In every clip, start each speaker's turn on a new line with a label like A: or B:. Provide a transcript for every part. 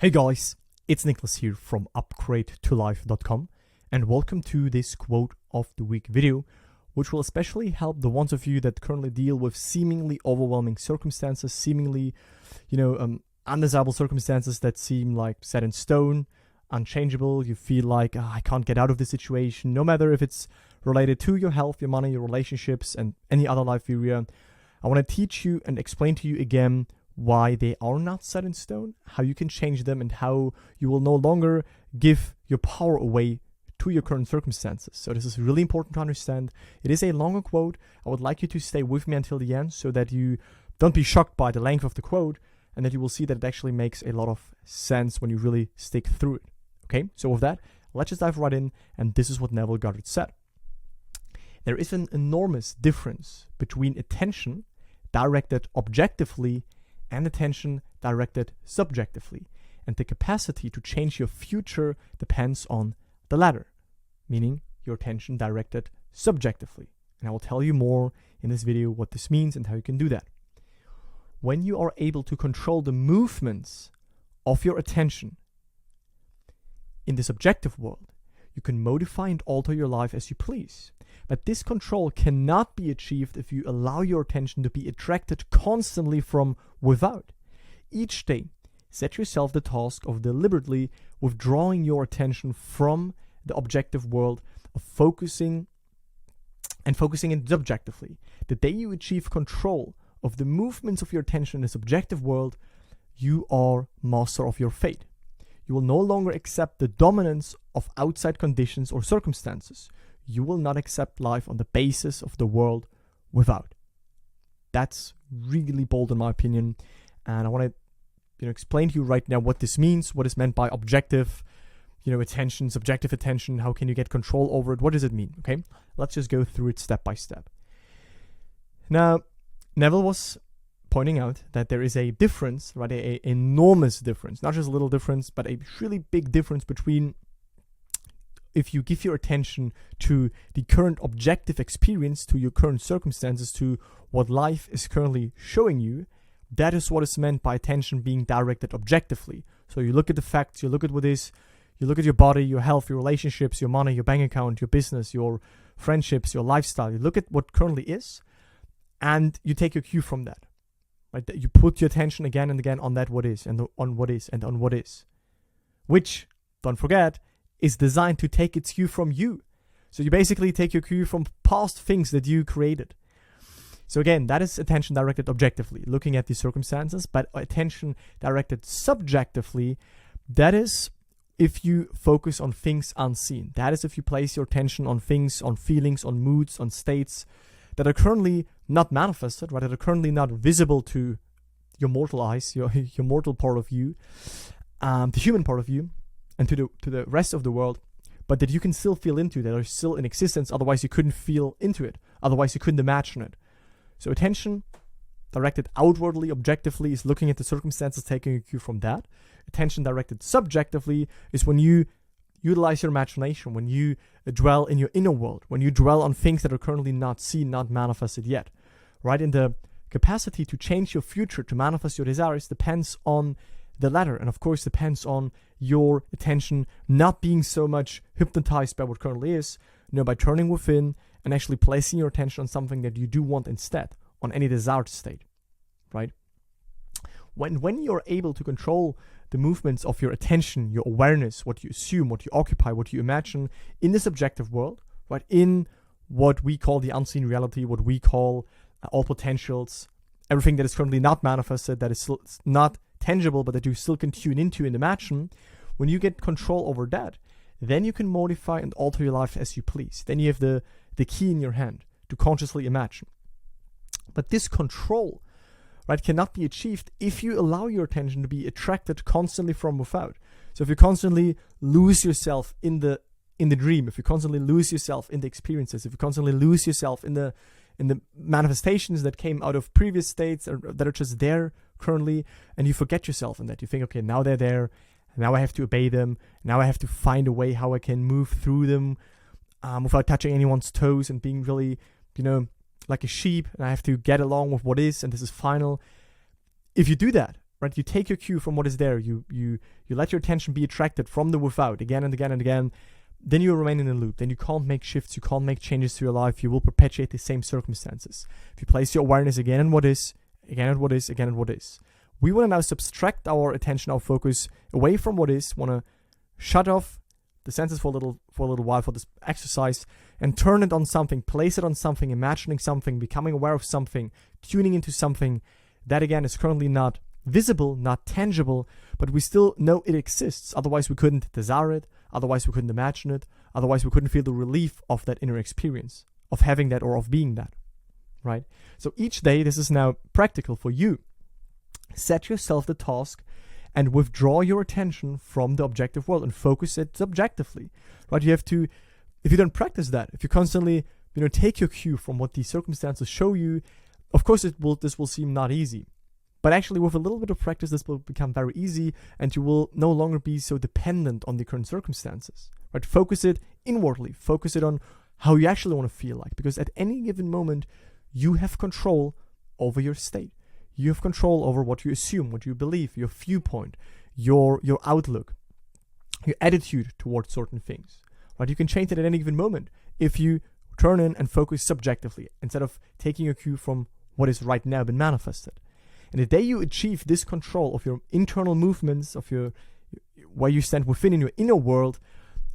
A: Hey guys, it's Nicholas here from upgradeToLife.com and welcome to this quote of the week video, which will especially help the ones of you that currently deal with seemingly overwhelming circumstances, seemingly, undesirable circumstances that seem like set in stone, unchangeable. You feel like, I can't get out of this situation, no matter if it's related to your health, your money, your relationships, and any other life area. I want to teach you and explain to you again why they are not set in stone, how you can change them, and how you will no longer give your power away to your current circumstances. So this is really important to understand. It is a longer quote. I would like you to stay with me until the end so that you don't be shocked by the length of the quote and that you will see that it actually makes a lot of sense when you really stick through it. Okay, so with that, let's just dive right in, and this is what Neville Goddard said. There is an enormous difference between attention directed objectively and attention directed subjectively, and the capacity to change your future depends on the latter, meaning your attention directed subjectively. And I will tell you more in this video what this means and how you can do that. When you are able to control the movements of your attention in the subjective world, you can modify and alter your life as you please. But this control cannot be achieved if you allow your attention to be attracted constantly from without. Each day, set yourself the task of deliberately withdrawing your attention from the objective world, of focusing it subjectively. The day you achieve control of the movements of your attention in the subjective world, you are master of your fate. You will no longer accept the dominance of outside conditions or circumstances. You will not accept life on the basis of the world without. That's really bold in my opinion, and I want to explain to you right now what this means, what is meant by objective attention, subjective attention, how can you get control over it, what does it mean, okay? Let's just go through it step by step. Now, Neville was pointing out that there is a difference, right, a enormous difference, not just a little difference, but a really big difference between if you give your attention to the current objective experience, to your current circumstances, to what life is currently showing you. That is what is meant by attention being directed objectively. So you look at the facts, you look at what is, you look at your body, your health, your relationships, your money, your bank account, your business, your friendships, your lifestyle. You look at what currently is, and you take your cue from that. Right? You put your attention again and again on that what is, and on what is, and on what is. Which, don't forget, is designed to take its cue from you. So you basically take your cue from past things that you created. So again, that is attention directed objectively, looking at the circumstances, but attention directed subjectively, that is if you focus on things unseen. That is if you place your attention on things, on feelings, on moods, on states that are currently not manifested, right? That are currently not visible to your mortal eyes, your mortal part of you, the human part of you, and to the rest of the world, but that you can still feel into, that are still in existence, otherwise you couldn't feel into it, otherwise you couldn't imagine it. So attention directed outwardly, objectively, is looking at the circumstances, taking a cue from that. Attention directed subjectively is when you utilize your imagination, when you dwell in your inner world, when you dwell on things that are currently not seen, not manifested yet. Right? And the capacity to change your future, to manifest your desires, depends on the latter, and of course depends on your attention not being so much hypnotized by what currently is, by turning within and actually placing your attention on something that you do want instead, on any desired state, right? When you're able to control the movements of your attention, your awareness, what you assume, what you occupy, what you imagine in the subjective world, right, in what we call the unseen reality, what we call all potentials, everything that is currently not manifested, that is still not tangible, but that you still can tune into and imagine, when you get control over that, then you can modify and alter your life as you please. Then you have the key in your hand to consciously imagine. But this control, right, cannot be achieved if you allow your attention to be attracted constantly from without. So if you constantly lose yourself in the dream, if you constantly lose yourself in the experiences, if you constantly lose yourself in the manifestations that came out of previous states or that are just there currently, and you forget yourself in that. You think, okay, now they're there, now I have to obey them, now I have to find a way how I can move through them without touching anyone's toes and being really, like a sheep, and I have to get along with what is, and this is final. If you do that, right? You take your cue from what is there. You let your attention be attracted from the without again and again and again. Then you remain in a loop. Then you can't make shifts. You can't make changes to your life. You will perpetuate the same circumstances. If you place your awareness again on what is, again on what is, again on what is. We want to now subtract our attention, our focus away from what is. Want to shut off the senses for a little while for this exercise and turn it on something, place it on something, imagining something, becoming aware of something, tuning into something that again is currently not visible, not tangible, but we still know it exists. Otherwise we couldn't desire it, otherwise we couldn't imagine it, otherwise we couldn't feel the relief of that inner experience, of having that or of being that, right? So each day, this is now practical for you. Set yourself the task and withdraw your attention from the objective world and focus it subjectively, right? You have to, if you don't practice that, if you constantly, take your cue from what these circumstances show you, of course this will seem not easy. But actually with a little bit of practice, this will become very easy and you will no longer be so dependent on the current circumstances, right? Focus it inwardly, focus it on how you actually want to feel like, because at any given moment, you have control over your state. You have control over what you assume, what you believe, your viewpoint, your outlook, your attitude towards certain things, right? You can change it at any given moment if you turn in and focus subjectively instead of taking your cue from what is right now been manifested. And the day you achieve this control of your internal movements, of your where you stand within in your inner world,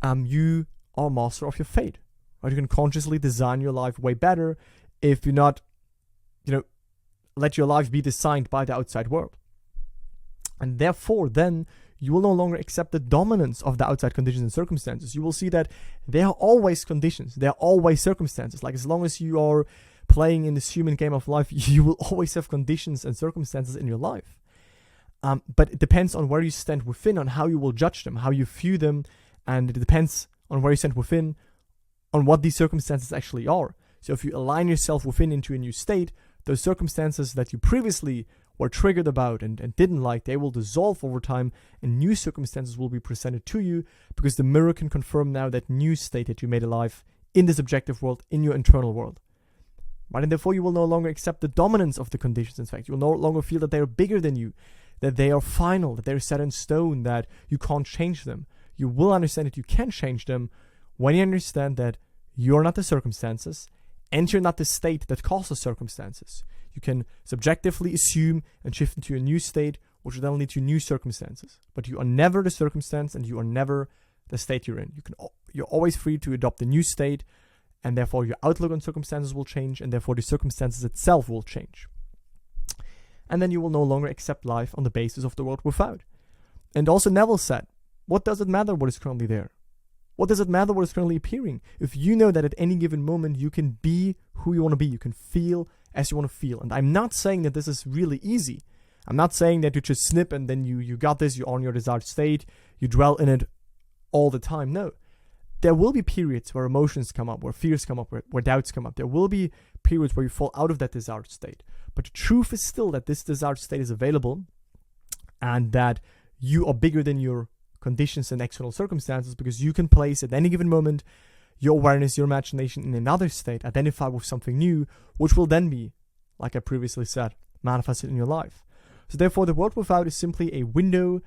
A: you are master of your fate. Right? You can consciously design your life way better if you not, let your life be designed by the outside world. And therefore, then you will no longer accept the dominance of the outside conditions and circumstances. You will see that there are always conditions, there are always circumstances. Like as long as you are playing in this human game of life, you will always have conditions and circumstances in your life. But it depends on where you stand within, on how you will judge them, how you view them, and it depends on where you stand within, on what these circumstances actually are. So if you align yourself within into a new state, those circumstances that you previously were triggered about and didn't like, they will dissolve over time and new circumstances will be presented to you because the mirror can confirm now that new state that you made alive in this objective world, in your internal world. Right? And therefore you will no longer accept the dominance of the conditions. In fact, you will no longer feel that they are bigger than you, that they are final, that they're set in stone, that you can't change them. You will understand that you can change them when you understand that you're not the circumstances and you're not the state that causes circumstances. You can subjectively assume and shift into a new state, which will then lead to new circumstances. But you are never the circumstance and you are never the state you're in. You're always free to adopt a new state, and therefore your outlook on circumstances will change, and therefore the circumstances itself will change. And then you will no longer accept life on the basis of the world without. And also Neville said, what does it matter what is currently there? What does it matter what is currently appearing? If you know that at any given moment you can be who you want to be, you can feel as you want to feel. And I'm not saying that this is really easy. I'm not saying that you just snip and then you got this, you're on your desired state, you dwell in it all the time. No. There will be periods where emotions come up, where fears come up, where doubts come up. There will be periods where you fall out of that desired state. But the truth is still that this desired state is available and that you are bigger than your conditions and external circumstances, because you can place at any given moment your awareness, your imagination in another state, identify with something new, which will then be, like I previously said, manifested in your life. So therefore, the world without is simply a window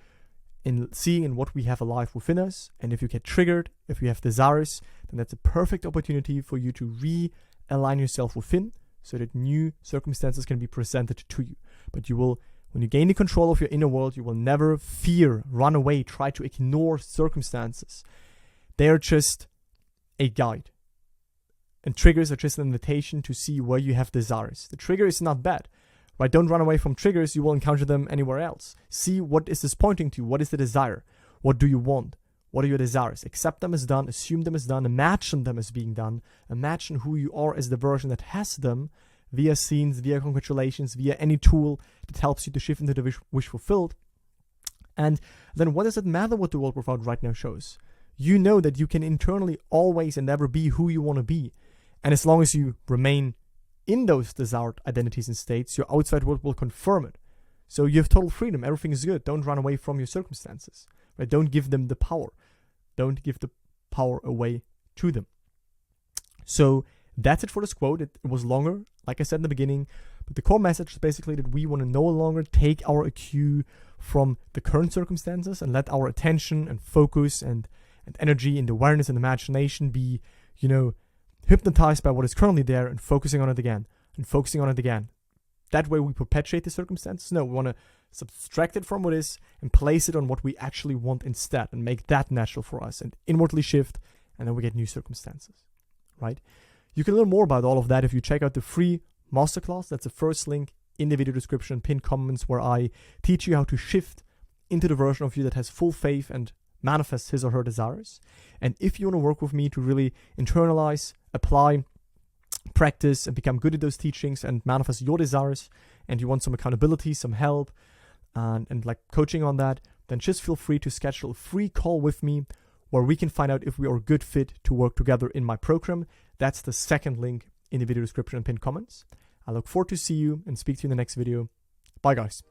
A: in seeing in what we have alive within us. And if you get triggered, if you have desires, then that's a perfect opportunity for you to realign yourself within so that new circumstances can be presented to you. But you will, when you gain the control of your inner world, you will never fear, run away, try to ignore circumstances. They are just a guide. And triggers are just an invitation to see where you have desires. The trigger is not bad, right? Don't run away from triggers. You will encounter them anywhere else. See what is this pointing to? What is the desire? What do you want? What are your desires? Accept them as done. Assume them as done. Imagine them as being done. Imagine who you are as the version that has them via scenes, via congratulations, via any tool that helps you to shift into the wish fulfilled. And then what does it matter what the world without right now shows? You know that you can internally always and never be who you want to be. And as long as you remain in those desired identities and states, your outside world will confirm it. So you have total freedom. Everything is good. Don't run away from your circumstances. Right? Don't give them the power. Don't give the power away to them. So that's it for this quote. It was longer, like I said in the beginning, But the core message is basically that we want to no longer take our cue from the current circumstances and let our attention and focus and energy and awareness and imagination be, hypnotized by what is currently there and focusing on it again and focusing on it again. That way we perpetuate the circumstances. No, we want to subtract it from what is and place it on what we actually want instead and make that natural for us and inwardly shift, and then we get new circumstances, right? You can learn more about all of that if you check out the free masterclass. That's the first link in the video description, pinned comments, where I teach you how to shift into the version of you that has full faith and manifests his or her desires. And if you want to work with me to really internalize, apply, practice, and become good at those teachings and manifest your desires, and you want some accountability, some help, and like coaching on that, then just feel free to schedule a free call with me where we can find out if we are a good fit to work together in my program. That's the second link in the video description and pinned comments. I look forward to see you and speak to you in the next video. Bye, guys.